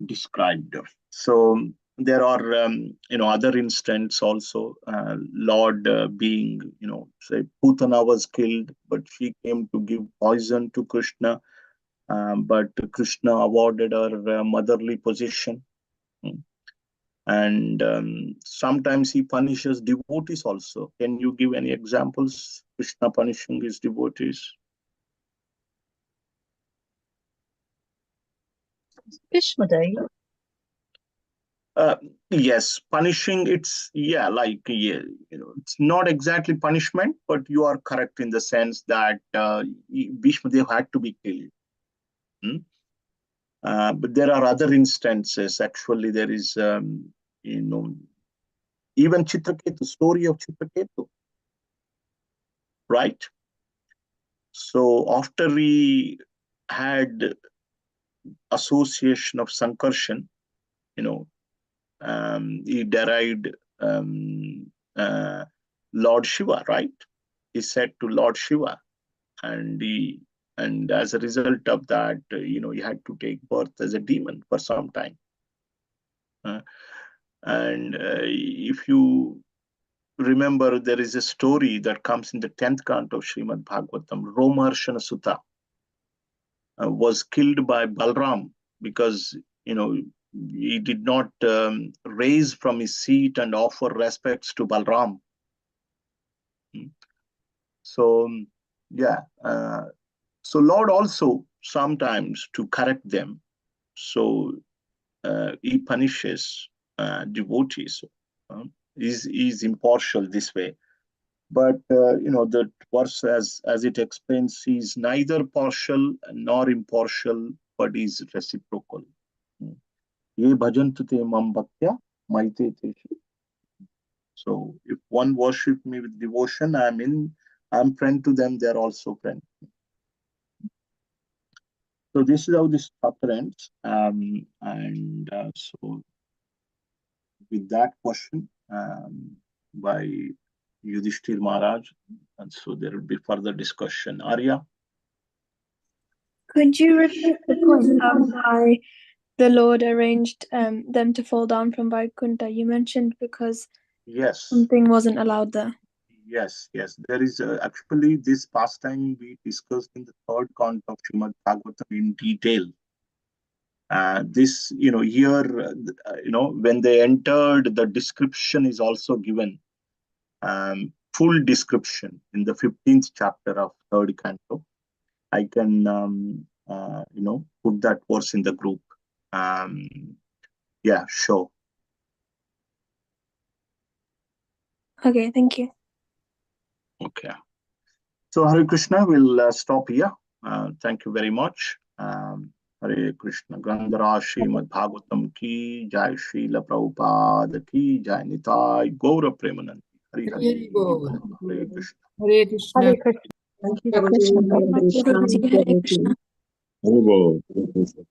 described. So there are, other instances also. Lord being, say Putana was killed, but she came to give poison to Krishna, but Krishna awarded her motherly position. And sometimes he punishes devotees also. Can you give any examples? Krishna punishing his devotees? Bhishmadev. Yes, punishing, it's it's not exactly punishment, but you are correct in the sense that Bhishmadev had to be killed. But there are other instances. Actually, there is even Chitraketu, story of Chitraketu, right? So after he had association of Sankarshan, he derived Lord Shiva, right? He said to Lord Shiva, and as a result of that, he had to take birth as a demon for some time. And if you remember, there is a story that comes in the 10th canto of Srimad Bhagavatam. Romaharshana Sutta was killed by Balram because, he did not raise from his seat and offer respects to Balram. So, yeah. So Lord also sometimes to correct them. So he punishes devotees. He's impartial this way. But the verse as it explains, he's neither partial nor impartial, but is reciprocal. Ye bhajantu te mam bhaktya maite teshi. So if one worship me with devotion, I'm friend to them, they're also friend. So this is how this chapter ends. So with that question by Yudhishthir Maharaj, and so there will be further discussion. Arya? Could you repeat the point of why the Lord arranged them to fall down from Vaikuntha? You mentioned because something wasn't allowed there. Yes. There is actually this pastime we discussed in the 3rd canto of Srimad Bhagavatam in detail. This, here, when they entered, the description is also given. Full description in the 15th chapter of 3rd canto. I can, put that verse in the group. Yeah, sure. Okay, thank you. Okay. So Hare Krishna, we'll stop here. Thank you very much. Hare Krishna. Gandhara Srimad Bhagavatam ki jai, Srila Prabhupada ki jai, Nitai Gaura Premanandi. Hare Hare Krishna. Hare Krishna. Hare Krishna. Thank you, Prabhuji. Hare Krishna. Hare Krishna. Hare Krishna.